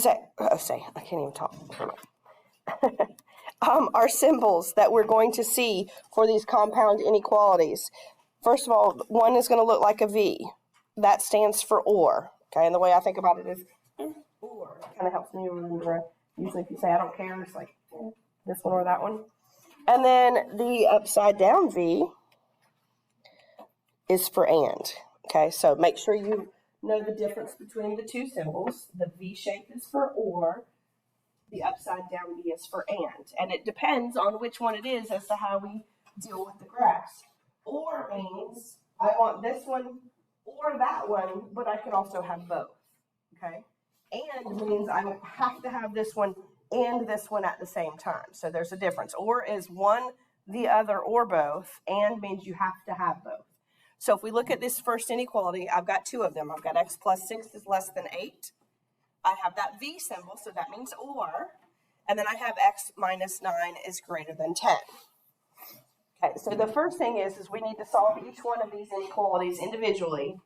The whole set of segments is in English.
I can't even talk. Our symbols that we're going to see for these compound inequalities. First of all, one is going to look like a V. That stands for or. Okay, and the way I think about it is or. It kind of helps me remember. Usually if you say I don't care, it's like this one or that one. And then the upside down V is for and. Okay, so make sure you know the difference between the two symbols. The V shape is for or. The upside down V is for and it depends on which one it is as to how we deal with the graphs. Or means I want this one or that one, but I can also have both, okay? And means I don't have to have this one and this one at the same time. So there's a difference. Or is one, the other, or both, and means you have to have both. So if we look at this first inequality, I've got two of them. I've got x plus 6 is less than 8. I have that V symbol, so that means or, and then I have x minus 9 is greater than 10. Okay, so the first thing is we need to solve each one of these inequalities individually,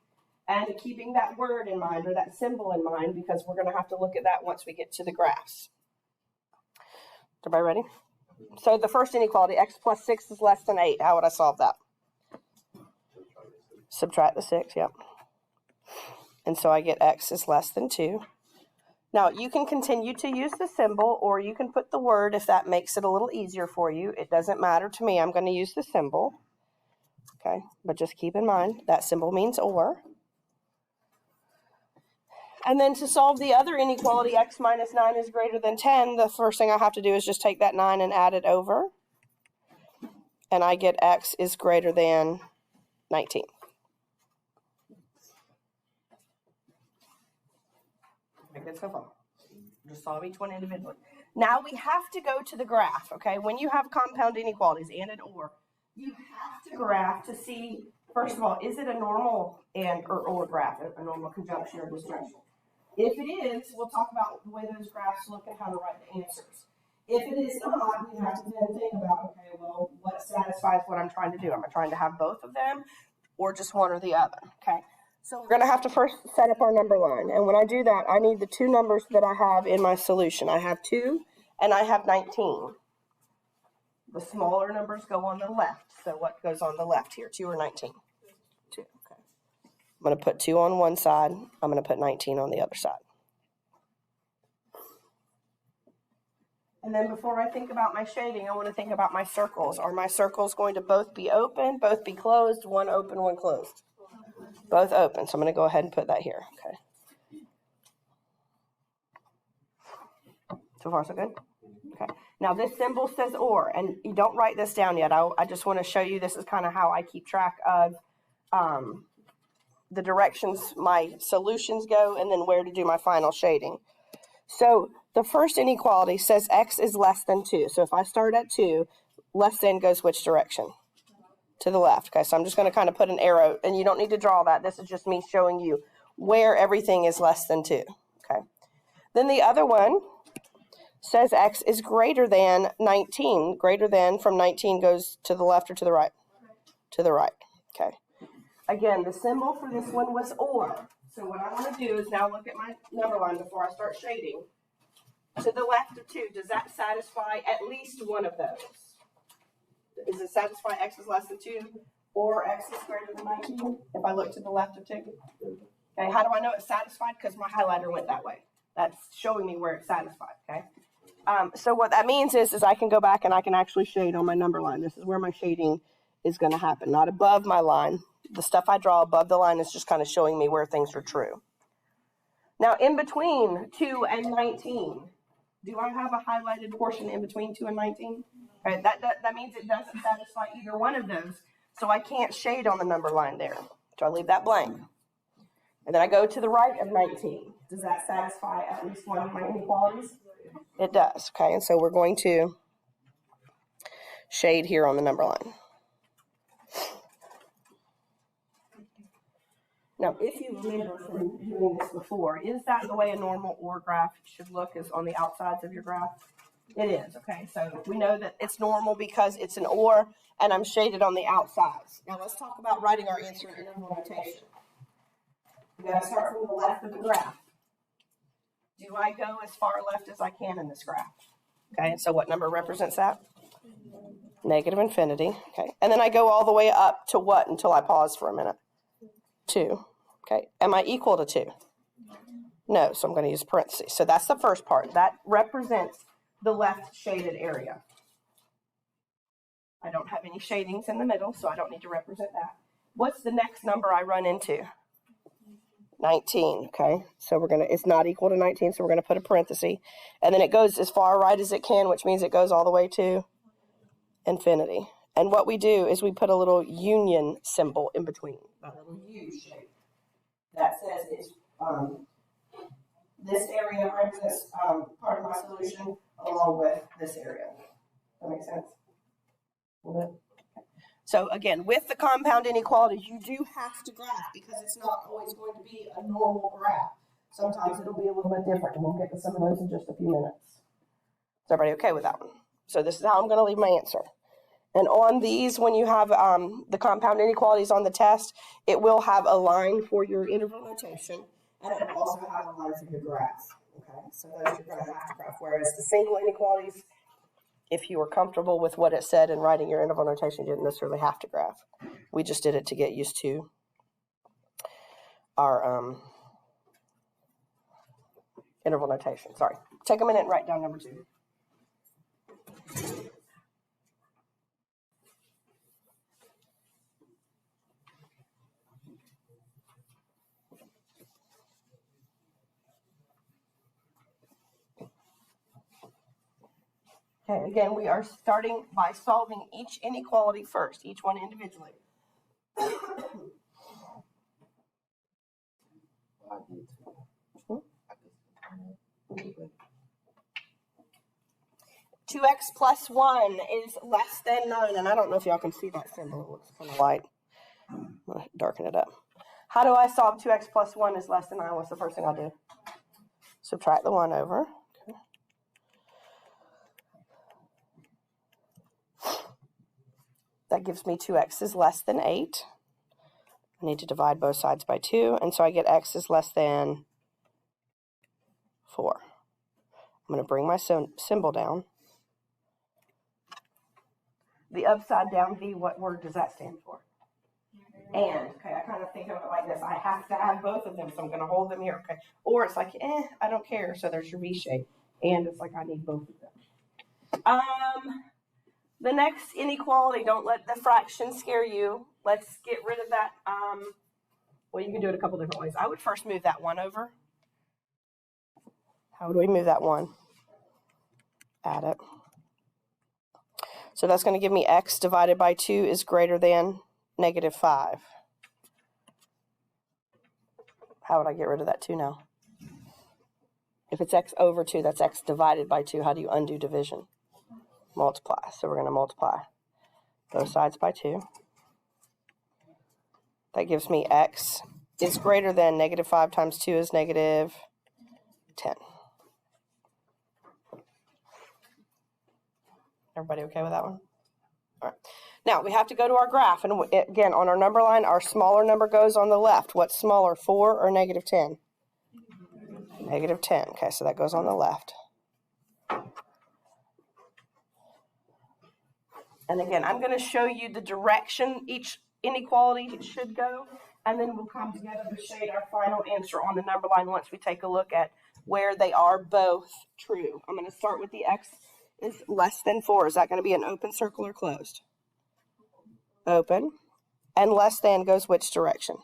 and keeping that word in mind, or that symbol in mind, because we're going to have to look at that once we get to the graphs. Everybody ready? So the first inequality, x plus 6 is less than 8. How would I solve that? Subtract the 6, yep. And so I get x is less than 2. Now, you can continue to use the symbol, or you can put the word if that makes it a little easier for you. It doesn't matter to me. I'm going to use the symbol. Okay, but just keep in mind that symbol means or. And then to solve the other inequality, x minus 9 is greater than 10, the first thing I have to do is just take that 9 and add it over. And I get x is greater than 19. Good so far. Just solve each one individually. Now we have to go to the graph, okay? When you have compound inequalities and an or, you have to graph to see, first of all, is it a normal and or graph, a normal conjunction or disjunction? If it is, we'll talk about the way those graphs look and how to write the answers. If it is not, we have to then think about, okay, well, what satisfies what I'm trying to do? Am I trying to have both of them or just one or the other, okay? So we're going to have to first set up our number line. And when I do that, I need the two numbers that I have in my solution. I have 2 and I have 19. The smaller numbers go on the left. So what goes on the left here, 2 or 19? 2, okay. I'm going to put 2 on one side. I'm going to put 19 on the other side. And then before I think about my shading, I want to think about my circles. Are my circles going to both be open, both be closed, one open, one closed? Both open, so I'm going to go ahead and put that here. Okay. So far, so good? Okay. Now, this symbol says or, and you don't write this down yet. I just want to show you this is kind of how I keep track of the directions my solutions go and then where to do my final shading. So the first inequality says x is less than 2. So if I start at 2, less than goes which direction? To the left. Okay, so I'm just going to kind of put an arrow, and you don't need to draw that. This is just me showing you where everything is less than 2. Okay. Then the other one says x is greater than 19. Greater than from 19 goes to the left or to the right? To the right. Okay. Again, the symbol for this one was or. So what I want to do is now look at my number line before I start shading. To the left of 2, does that satisfy at least one of those? Does it satisfy x is less than 2 or x is greater than 19 if I look to the left of 2? Okay, how do I know it's satisfied? Because my highlighter went that way. That's showing me where it's satisfied, okay? So what that means is I can go back and I can actually shade on my number line. This is where my shading is going to happen, not above my line. The stuff I draw above the line is just kind of showing me where things are true. Now, in between 2 and 19, do I have a highlighted portion in between 2 and 19? Okay, that means it doesn't satisfy either one of those, so I can't shade on the number line there. So I leave that blank. And then I go to the right of 19. Does that satisfy at least one of my inequalities? It does, okay, and so we're going to shade here on the number line. Now, if you remember from doing this before, is that the way a normal OR graph should look, is on the outsides of your graph? It is, okay, so we know that it's normal because it's an OR, and I'm shaded on the outsides. Now, let's talk about writing our answer in interval notation. We've got to start from the left of the graph. do I go as far left as I can in this graph? Okay, so what number represents that? Negative infinity. Okay, and then I go all the way up to what until I pause for a minute? 2. Okay, am I equal to 2? No, so I'm going to use parentheses. So that's the first part. That represents the left shaded area. I don't have any shadings in the middle, so I don't need to represent that. What's the next number I run into? 19, okay? So we're going to, it's not equal to 19, so we're going to put a parenthesis. And then it goes as far right as it can, which means it goes all the way to infinity. And what we do is we put a little union symbol in between, a little U shape. That says it's, this area represents part of my solution along with this area. That makes sense? A little bit? So again, with the compound inequalities, you do have to graph because it's not always going to be a normal graph. Sometimes it'll be a little bit different, and we'll get to some of those in just a few minutes. Is everybody okay with that one? So this is how I'm going to leave my answer. And on these, when you have the compound inequalities on the test, it will have a line for your interval notation, and it will also have a line for your graph. Okay, so those you're going to have to graph. Whereas the single inequalities, if you were comfortable with what it said in writing your interval notation, you didn't necessarily have to graph. We just did it to get used to our interval notation. Sorry. Take a minute and write down number 2. Okay, again, we are starting by solving each inequality first, each one individually. 2x plus 1 is less than 9, and I don't know if y'all can see that symbol. It looks kind of light. I'm going to darken it up. How do I solve 2x plus 1 is less than 9? What's the first thing I do? Subtract the 1 over. Okay. That gives me 2x is less than 8. I need to divide both sides by 2, and so I get x is less than 4. I'm going to bring my symbol down. The upside down V, what word does that stand for? And. Okay, I kind of think of it like this. I have to have both of them, so I'm going to hold them here. Okay, or it's like, I don't care. So there's your V shape. And it's like I need both of them. The next inequality, don't let the fraction scare you. Let's get rid of that. Well, you can do it a couple different ways. I would first move that 1 over. How would we move that 1? Add it. So that's going to give me x divided by 2 is greater than negative 5. How would I get rid of that 2 now? If it's x over 2, that's x divided by 2. How do you undo division? Multiply. So we're going to multiply both sides by 2. That gives me x is greater than negative 5 times 2 is negative 10. Everybody okay with that one? All right. Now, we have to go to our graph. And again, on our number line, our smaller number goes on the left. What's smaller, 4 or negative 10? Negative 10. Okay, so that goes on the left. And again, I'm going to show you the direction each inequality should go. And then we'll come together to shade our final answer on the number line once we take a look at where they are both true. I'm going to start with the x is less than 4. Is that going to be an open circle or closed? Open. And less than goes which direction?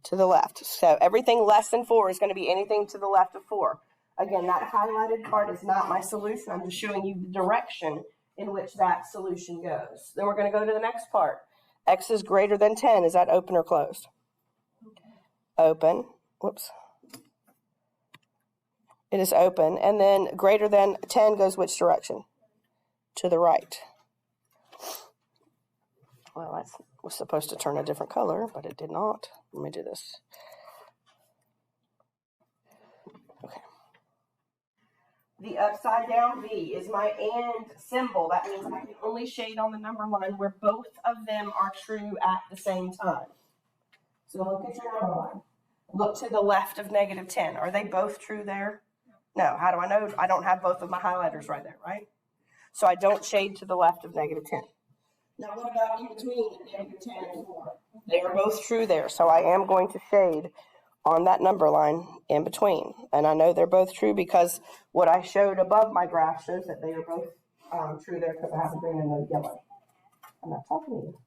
To the left. So everything less than 4 is going to be anything to the left of 4. Again, that highlighted part is not my solution. I'm just showing you the direction in which that solution goes. Then we're going to go to the next part. X is greater than 10. Is that open or closed? Open. Whoops. It is open. And then greater than 10 goes which direction? To the right. Well, that was supposed to turn a different color, but it did not. Let me do this. Okay. The upside down V is my and symbol. That means I can only shade on the number line where both of them are true at the same time. So look at your number line. Look to the left of negative 10. Are they both true there? No. How do I know? I don't have both of my highlighters right there, right? So I don't shade to the left of negative 10. Now what about in between negative 10 and 4? They are both true there, so I am going to shade on that number line in between. And I know they're both true because what I showed above my graph shows that they are both true there because I have the green and the yellow. I'm not talking to you.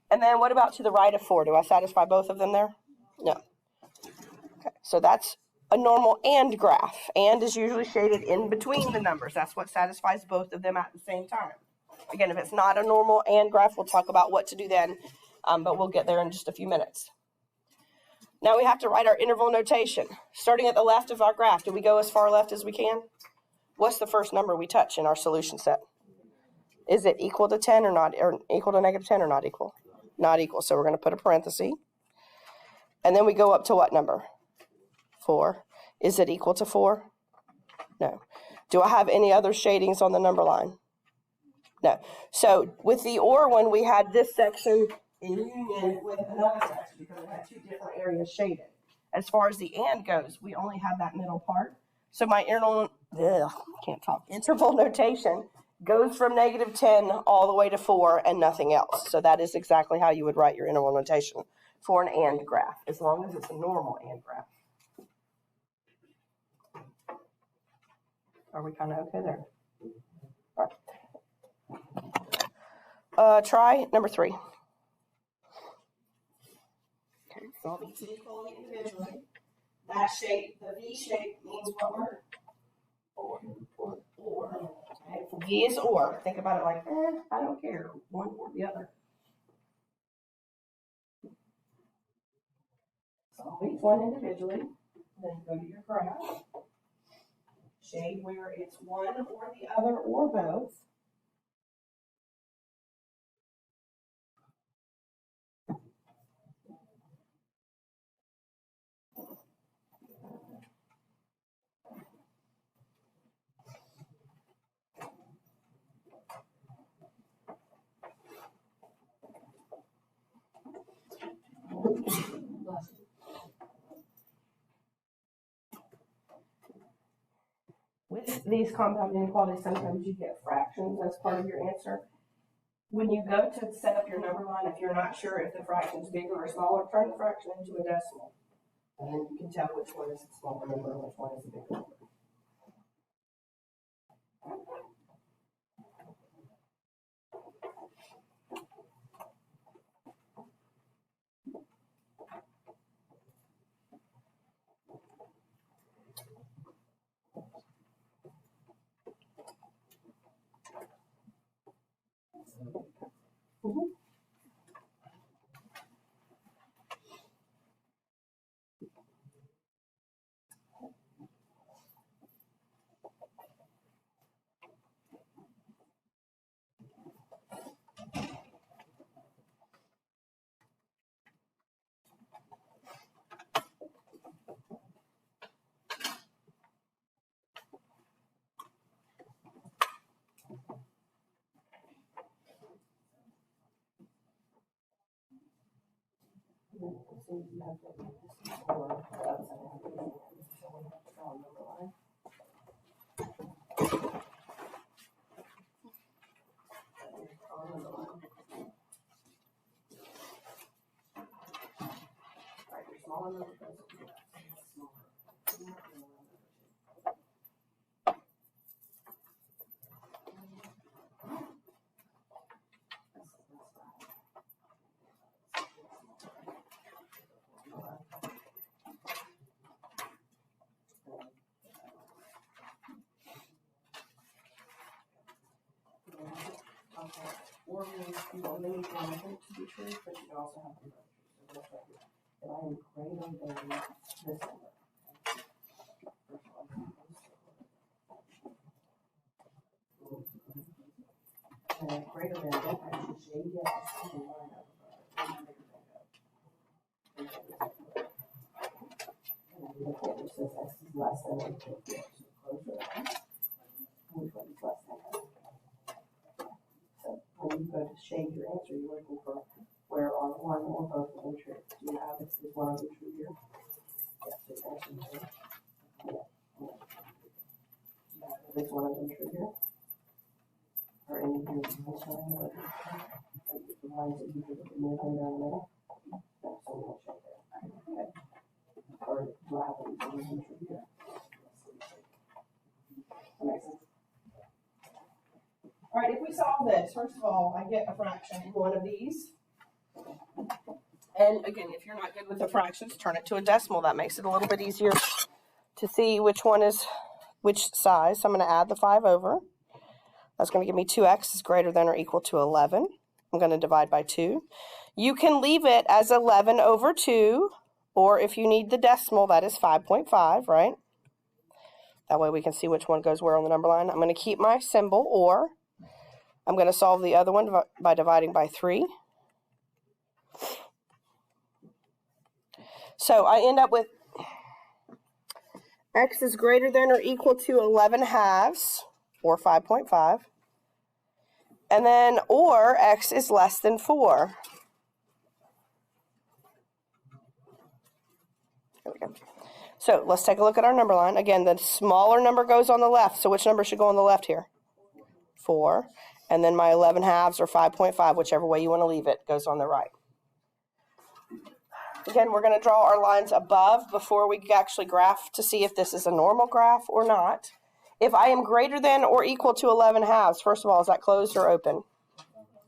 And then what about to the right of 4? Do I satisfy both of them there? No. Okay, so that's a normal AND graph. AND is usually shaded in between the numbers. That's what satisfies both of them at the same time. Again, if it's not a normal AND graph, we'll talk about what to do then, but we'll get there in just a few minutes. Now we have to write our interval notation. Starting at the left of our graph, do we go as far left as we can? What's the first number we touch in our solution set? Is it equal to 10 or not, or equal to negative 10 or not equal? Not equal, so we're going to put a parenthesis. And then we go up to what number? 4. Is it equal to 4? No. Do I have any other shadings on the number line? No. So with the OR one, we had this section in union with another section because we had two different areas shaded. As far as the AND goes, we only have that middle part. So my interval notation goes from negative 10 all the way to 4 and nothing else. So that is exactly how you would write your interval notation for an AND graph, as long as it's a normal AND graph. Are we kind of okay there? All right. Try number 3. Okay, solve each inequality individually. That shape, the V shape, means what word? Or. Okay. V is or. Think about it like, I don't care, one or the other. Solve each one individually. Then go to your graph. Shade where it's one or the other or both. With these compound inequalities, sometimes you get fractions as part of your answer. When you go to set up your number line, if you're not sure if the fraction is bigger or smaller, turn the fraction into a decimal. And then you can tell which one is the smaller number and which one is the bigger number. So you have to make this or that's so we have to draw a number line. Alright, your smaller number goes to that. Or means you only need one of them to be true, but you can also have them both true. So that's right here. If I am greater than this number. And greater than that, I should shade yes and line up. And then look at it says x is less than or equal to. So close your eyes. Which one is less than that? So when you go to shade your answer, you're looking for where are one or both of them true. Do you have this is one of them true here? Is one of them true here? Or any of your lines showing like the lines that you did with the middle in the middle? No, so we won't show there. Okay. Or do I have any of them true here? That makes sense. All right, if we solve this, first of all, I get a fraction in one of these. And again, if you're not good with the fractions, turn it to a decimal. That makes it a little bit easier to see which one is which size. So I'm going to add the 5 over. That's going to give me 2x is greater than or equal to 11. I'm going to divide by 2. You can leave it as 11 over 2, or if you need the decimal, that is 5.5, right? That way we can see which one goes where on the number line. I'm going to keep my symbol, or I'm going to solve the other one by dividing by 3. So I end up with x is greater than or equal to 11 halves, or 5.5. And then, or x is less than 4. There we go. So let's take a look at our number line. Again, the smaller number goes on the left. So which number should go on the left here? 4. And then my 11 halves, or 5.5, whichever way you want to leave it, goes on the right. Again, we're going to draw our lines above before we actually graph to see if this is a normal graph or not. If I am greater than or equal to 11 halves, first of all, is that closed or open?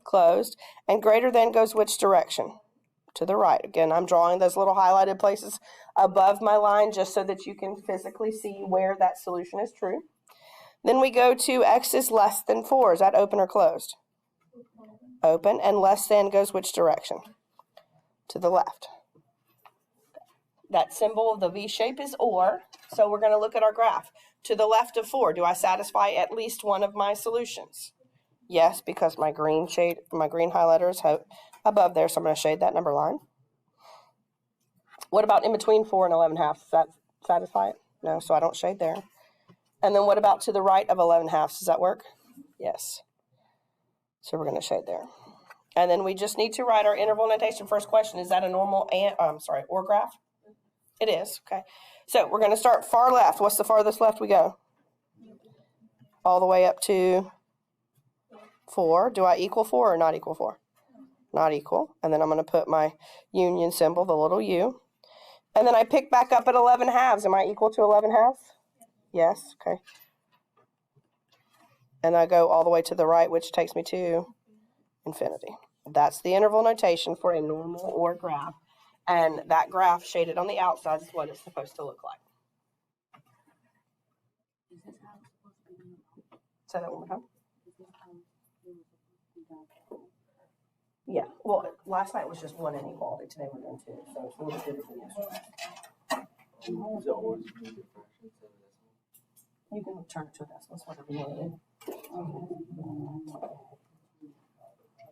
Closed. And greater than goes which direction? To the right. Again, I'm drawing those little highlighted places above my line just so that you can physically see where that solution is true. Then we go to x is less than 4. Is that open or closed? Open. And less than goes which direction? To the left. That symbol of the V shape is or, so we're going to look at our graph. To the left of 4, do I satisfy at least one of my solutions? Yes, because my green highlighter is above there, so I'm going to shade that number line. What about in between 4 and 11 halves? Does that satisfy it? No, so I don't shade there. And then what about to the right of 11 halves? Does that work? Yes. So we're going to shade there. And then we just need to write our interval notation. First question, is that a normal or graph? It is, okay. So we're going to start far left. What's the farthest left we go? All the way up to 4. Do I equal 4 or not equal 4? Not equal. And then I'm going to put my union symbol, the little u. And then I pick back up at 11 halves. Am I equal to 11 halves? Yes, okay. And I go all the way to the right, which takes me to infinity. That's the interval notation for a normal or graph. And that graph shaded on the outside is what it's supposed to look like. Say that one more time. Yeah, well, last night was just one inequality. Today we're doing 2, so it's a little bit different than yesterday. You can turn it to a decimal, that's whatever you want to do.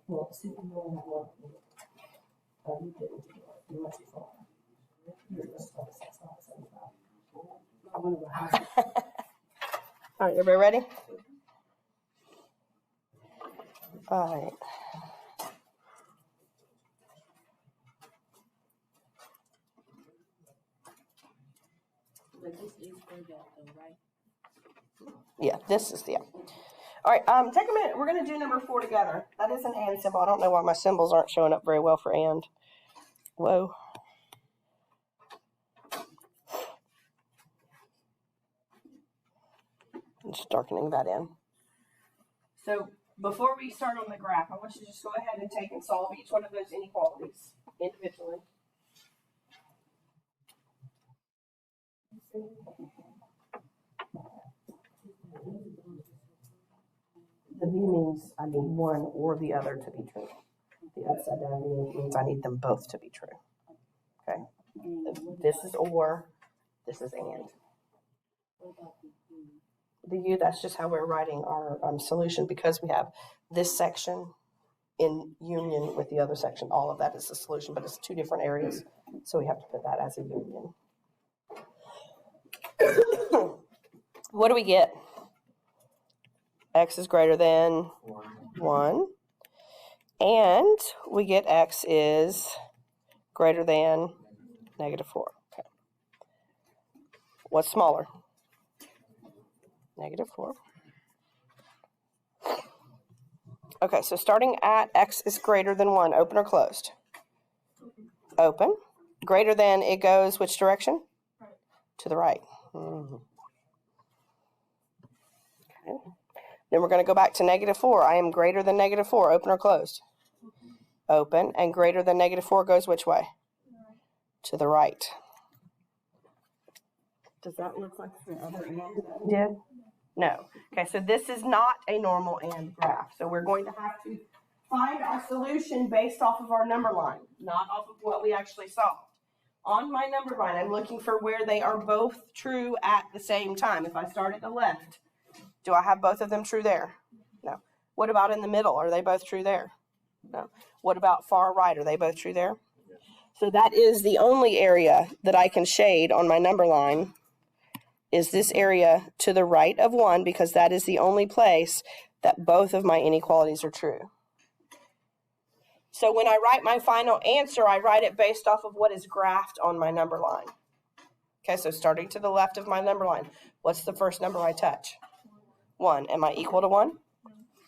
Well, see if you know that one. You didn't. You must be full. All right, everybody ready? All right. Yeah, this is the. All right, take a minute. We're going to do number 4 together. That is an and symbol. I don't know why my symbols aren't showing up very well for and. Whoa. I'm just darkening that in. So before we start on the graph, I want you to just go ahead and take and solve each one of those inequalities individually. The V means I need one or the other to be true. The upside down V means I need them both to be true. Okay? This is or, this is and. The U, that's just how we're writing our solution because we have this section in union with the other section. All of that is the solution, but it's 2 different areas, so we have to put that as a union. What do we get? X is greater than 1. And we get x is greater than -4. Okay. What's smaller? -4. Okay, so starting at x is greater than 1, open or closed? Open. Greater than, it goes which direction? Right. To the right. Okay. Then we're going to go back to -4. I am greater than -4, open or closed? Open. And greater than -4 goes which way? To the right. Does that look like the other and did? No. Okay, so this is not a normal and graph. So we're going to have to find our solution based off of our number line, not off of what we actually solved. On my number line, I'm looking for where they are both true at the same time. If I start at the left, do I have both of them true there? No. What about in the middle? Are they both true there? No. What about far right? Are they both true there? So that is the only area that I can shade on my number line, is this area to the right of 1, because that is the only place that both of my inequalities are true. So when I write my final answer, I write it based off of what is graphed on my number line. Okay, so starting to the left of my number line, what's the first number I touch? 1. Am I equal to 1?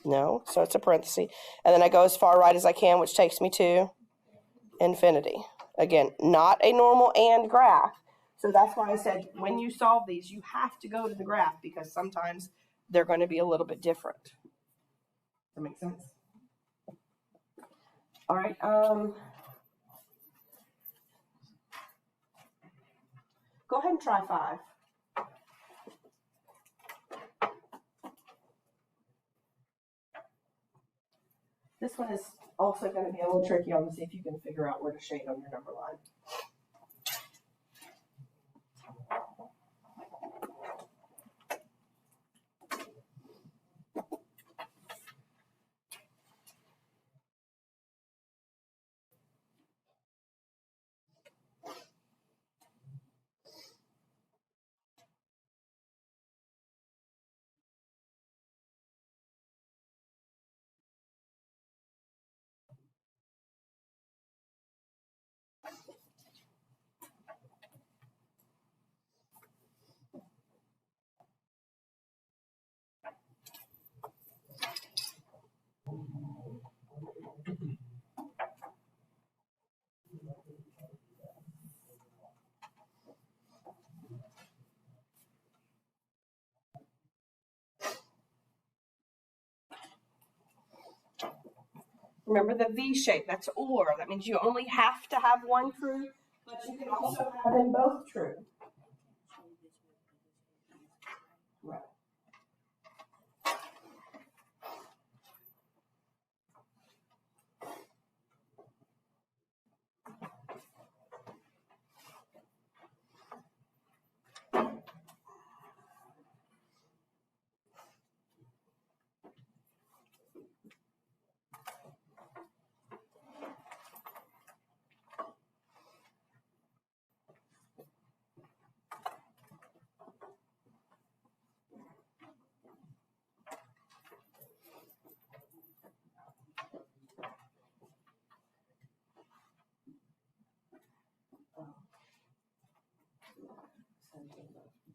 No, so it's a parenthesis. And then I go as far right as I can, which takes me to infinity. Again, not a normal and graph. So that's why I said when you solve these, you have to go to the graph, because sometimes they're going to be a little bit different. Does that make sense? All right. Go ahead and try 5. This one is also going to be a little tricky on to see if you can figure out where to shade on your number line. Remember the V shape, that's or. That means you only have to have one true, but you can also have them both true. Right.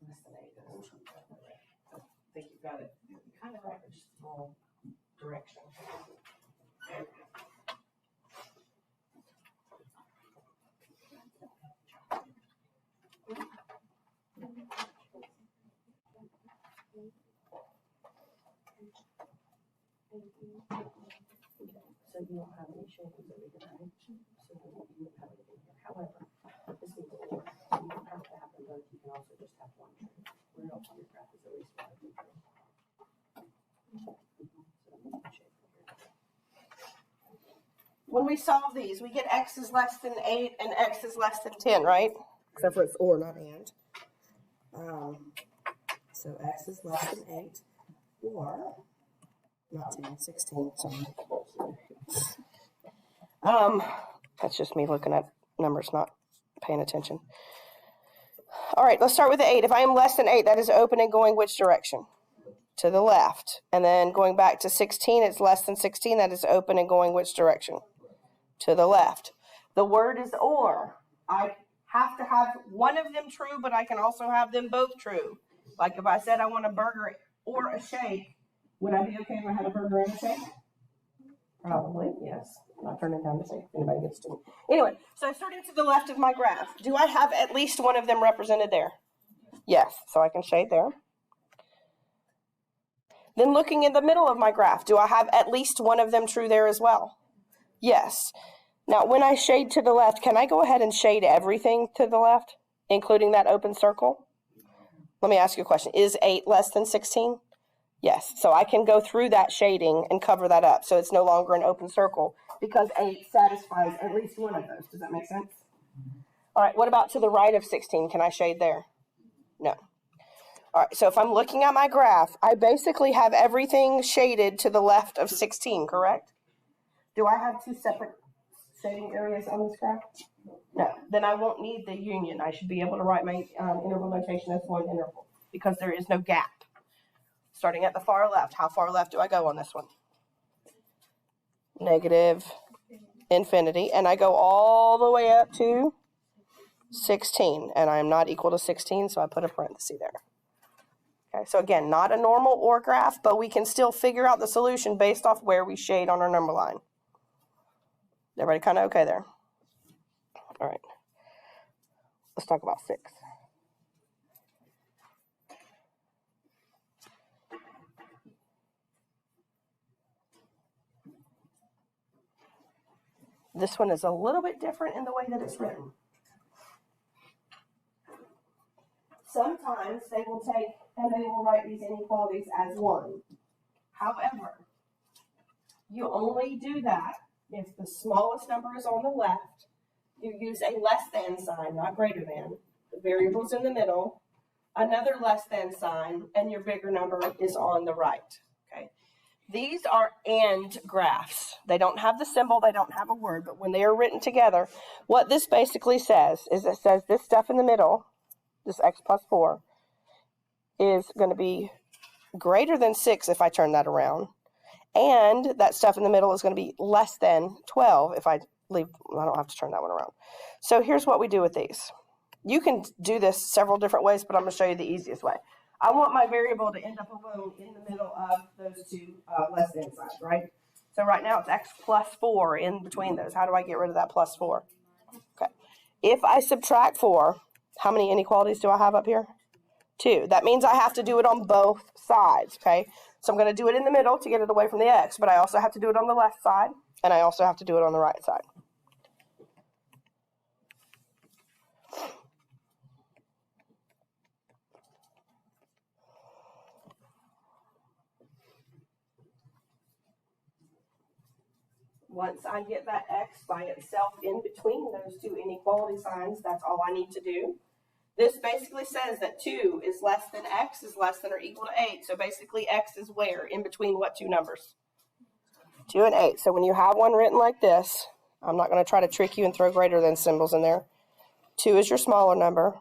Less than 8. I think you've got it kind of right, but just a little direction. So you don't have any shadings over here, right? So you don't have anything here. However, this means or. So you don't have to have them both. You can also just have one true. Where else on your graph is at least one of them true? When we solve these, we get x is less than 8 and x is less than 10, right? Except for it's or, not and. So x is less than 8 or not 10, 16, sorry. That's just me looking at numbers, not paying attention. All right, let's start with the 8. If I am less than 8, that is open and going which direction? To the left. And then going back to 16, it's less than 16. That is open and going which direction? To the left. The word is or. I have to have one of them true, but I can also have them both true. Like if I said I want a burger or a shake, would I be okay if I had a burger and a shake? Probably, yes. I'll turn it down to see if anybody gets to me. Anyway, so starting to the left of my graph, do I have at least one of them represented there? Yes, so I can shade there. Then looking in the middle of my graph, do I have at least one of them true there as well? Yes. Now, when I shade to the left, can I go ahead and shade everything to the left, including that open circle? Let me ask you a question. Is 8 less than 16? Yes. So I can go through that shading and cover that up, so it's no longer an open circle because 8 satisfies at least one of those. Does that make sense? All right, what about to the right of 16? Can I shade there? No. All right, so if I'm looking at my graph, I basically have everything shaded to the left of 16, correct? Do I have 2 separate shading areas on this graph? No. Then I won't need the union. I should be able to write my interval notation as one interval because there is no gap. Starting at the far left, how far left do I go on this one? Negative infinity, and I go all the way up to 16, and I am not equal to 16, so I put a parenthesis there. Okay, so again, not a normal OR graph, but we can still figure out the solution based off where we shade on our number line. Everybody kind of okay there? All right. Let's talk about 6. This one is a little bit different in the way that it's written. Sometimes they will take and they will write these inequalities as 1. However, you only do that if the smallest number is on the left. You use a less than sign, not greater than. The variable's in the middle, another less than sign, and your bigger number is on the right. Okay. These are AND graphs. They don't have the symbol, they don't have a word, but when they are written together, what this basically says is it says this stuff in the middle, this x plus 4, is going to be greater than 6 if I turn that around. And that stuff in the middle is going to be less than 12 if I leave. I don't have to turn that one around. So here's what we do with these. You can do this several different ways, but I'm going to show you the easiest way. I want my variable to end up alone in the middle of those two less than signs, right? So right now it's x plus 4 in between those. How do I get rid of that plus 4? Okay. If I subtract 4, how many inequalities do I have up here? 2. That means I have to do it on both sides, okay? So I'm going to do it in the middle to get it away from the x, but I also have to do it on the left side, and I also have to do it on the right side. Once I get that x by itself in between those two inequality signs, that's all I need to do. This basically says that 2 is less than x is less than or equal to 8. So basically x is where? In between what two numbers? 2 and 8. So when you have one written like this, I'm not going to try to trick you and throw greater than symbols in there. 2 is your smaller number.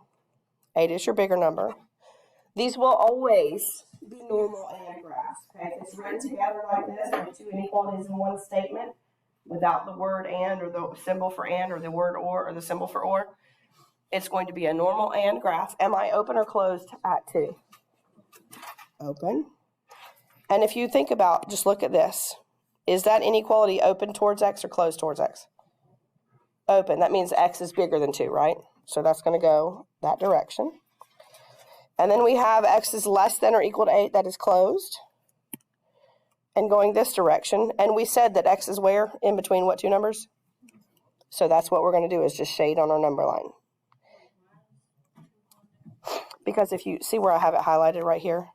8 is your bigger number. These will always be normal AND graphs. Okay? If it's written together like this, like two inequalities in one statement, without the word and or the symbol for and or the word or the symbol for or, it's going to be a normal AND graph. Am I open or closed at 2? Open. And if you think about, just look at this. Is that inequality open towards x or closed towards x? Open. That means x is bigger than 2, right? So that's going to go that direction. And then we have x is less than or equal to 8. That is closed. And going this direction. And we said that x is where? In between what two numbers? So that's what we're going to do, is just shade on our number line. Because if you see where I have it highlighted right here,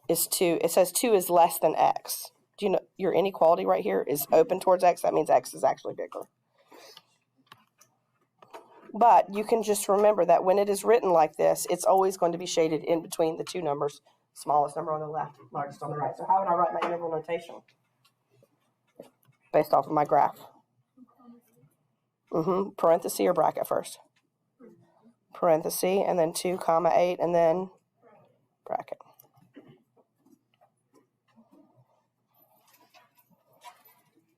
is 2. It says 2 is less than x. Do you know your inequality right here is open towards x? That means x is actually bigger. But you can just remember that when it is written like this, it's always going to be shaded in between the two numbers. Smallest number on the left, largest on the right. So how would I write my interval notation? Based off of my graph. Parenthesis or bracket first? Parenthesis, and then 2, 8, and then bracket.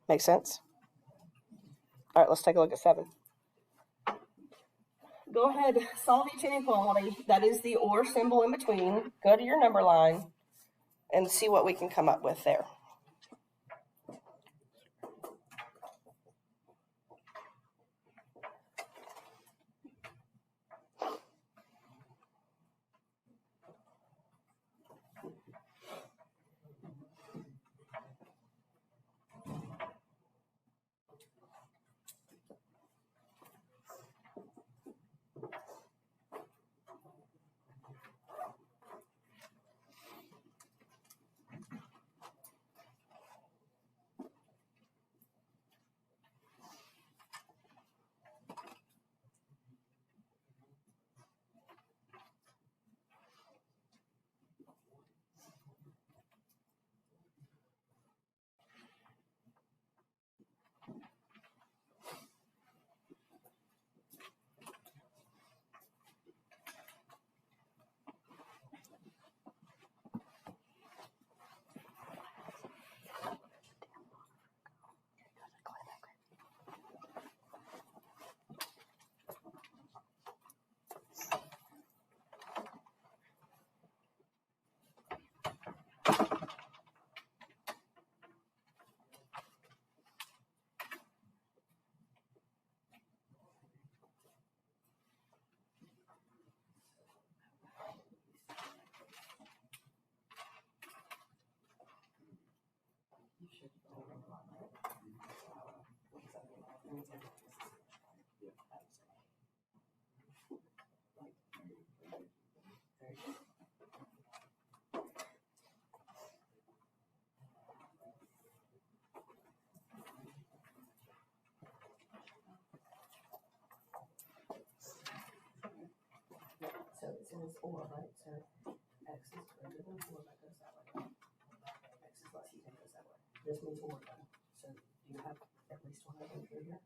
Make sense? All right, let's take a look at 7. The go ahead, solve each inequality. That is the or symbol in between. Go to your number line and see what we can come up with there. So it says or, right? So x is greater than 4, that goes that way. X is less than 10 goes that way. This means or then. So do you have at least one of them through here?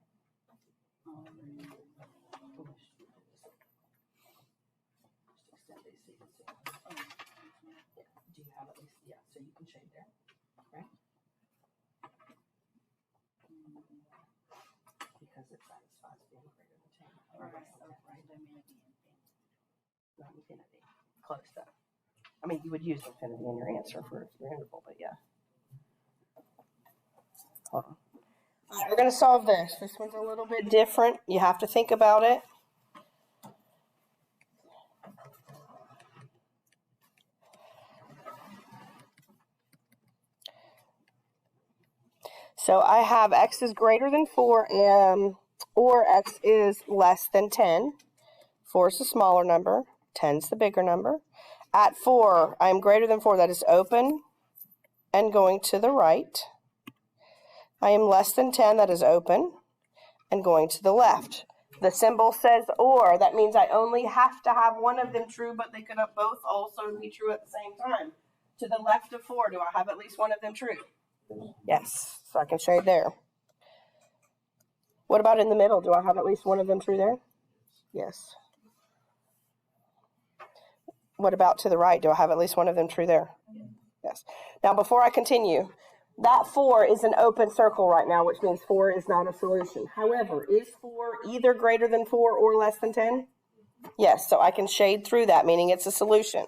Just extend these so you can see. Yeah. Do you have at least, yeah, so you can shade there, right? Because it satisfies being greater than 10. Or less than 10, right? Not infinity. Close though. I mean, you would use infinity in your answer for your interval, but yeah. Hold on. All right, we're going to solve this. This one's a little bit different. You have to think about it. So I have x is greater than 4 or x is less than 10. 4 is the smaller number. 10 is the bigger number. At 4, I'm greater than 4. That is open and going to the right. I am less than 10. That is open and going to the left. The symbol says or. That means I only have to have one of them true, but they could both also be true at the same time. To the left of 4, do I have at least one of them true? Yes. So I can shade there. What about in the middle? Do I have at least one of them true there? Yes. What about to the right? Do I have at least one of them true there? Yes. Now, before I continue, that 4 is an open circle right now, which means 4 is not a solution. However, is 4 either greater than 4 or less than 10? Yes, so I can shade through that, meaning it's a solution.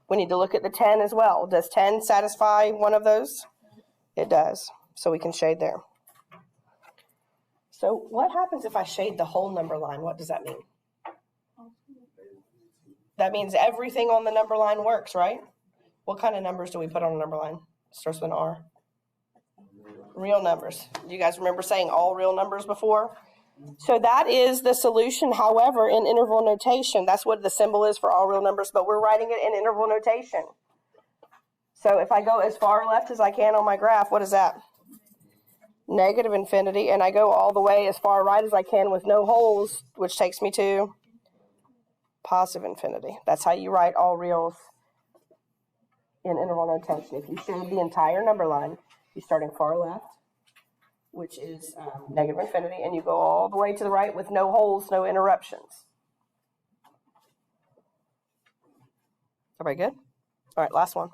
We need to look at the 10 as well. Does 10 satisfy one of those? It does. So we can shade there. So what happens if I shade the whole number line? What does that mean? That means everything on the number line works, right? What kind of numbers do we put on a number line? It starts with an R. Real numbers. Do you guys remember saying all real numbers before? So that is the solution. However, in interval notation, that's what the symbol is for all real numbers, but we're writing it in interval notation. So if I go as far left as I can on my graph, what is that? Negative infinity, and I go all the way as far right as I can with no holes, which takes me to positive infinity. That's how you write all reals in interval notation. If you shade the entire number line, you're starting far left, which is negative infinity, and you go all the way to the right with no holes, no interruptions. Everybody good? All right, last one.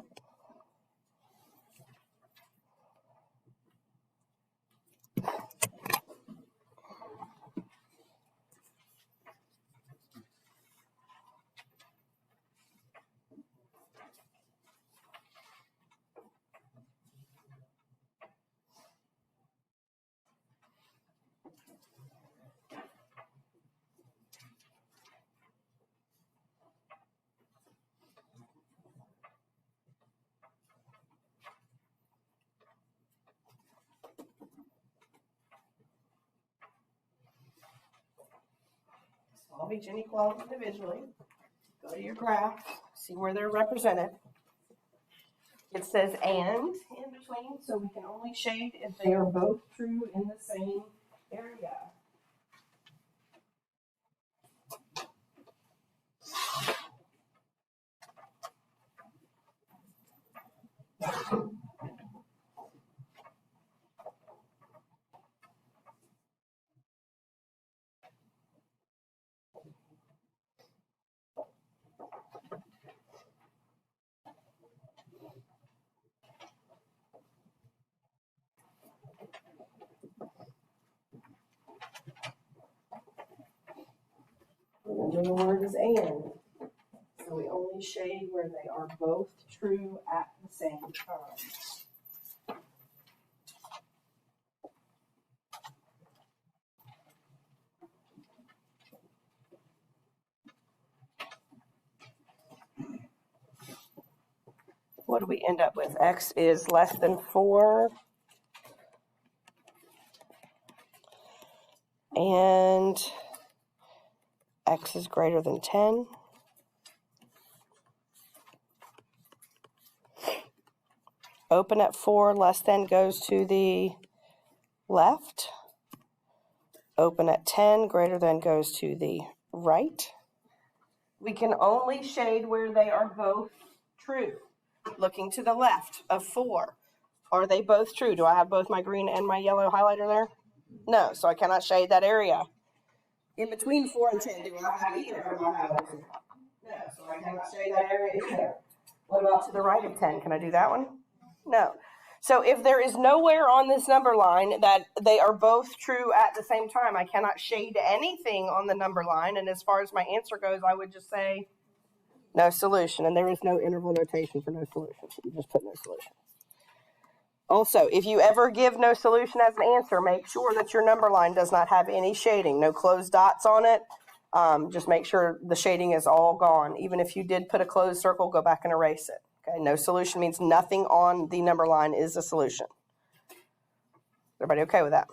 solve each inequality individually. Go to your graph, see where they're represented. It says and in between, so we can only shade if they are both true in the same area. Remember the word is and. So we only shade where they are both true at the same time. What do we end up with? X is less than 4. And X is greater than 10. Open at 4, less than goes to the left. Open at 10, greater than goes to the right. We can only shade where they are both true. Looking to the left of 4. Are they both true? Do I have both my green and my yellow highlighter there? No, so I cannot shade that area. In between 4 and 10, do I have either of my highlighters? No, so I cannot shade that area either. What about to the right of 10? Can I do that one? No. So if there is nowhere on this number line that they are both true at the same time, I cannot shade anything on the number line. And as far as my answer goes, I would just say no solution. And there is no interval notation for no solution. So you just put no solution. Also, if you ever give no solution as an answer, make sure that your number line does not have any shading, no closed dots on it. Just make sure the shading is all gone. Even if you did put a closed circle, go back and erase it. Okay, no solution means nothing on the number line is a solution. Everybody okay with that?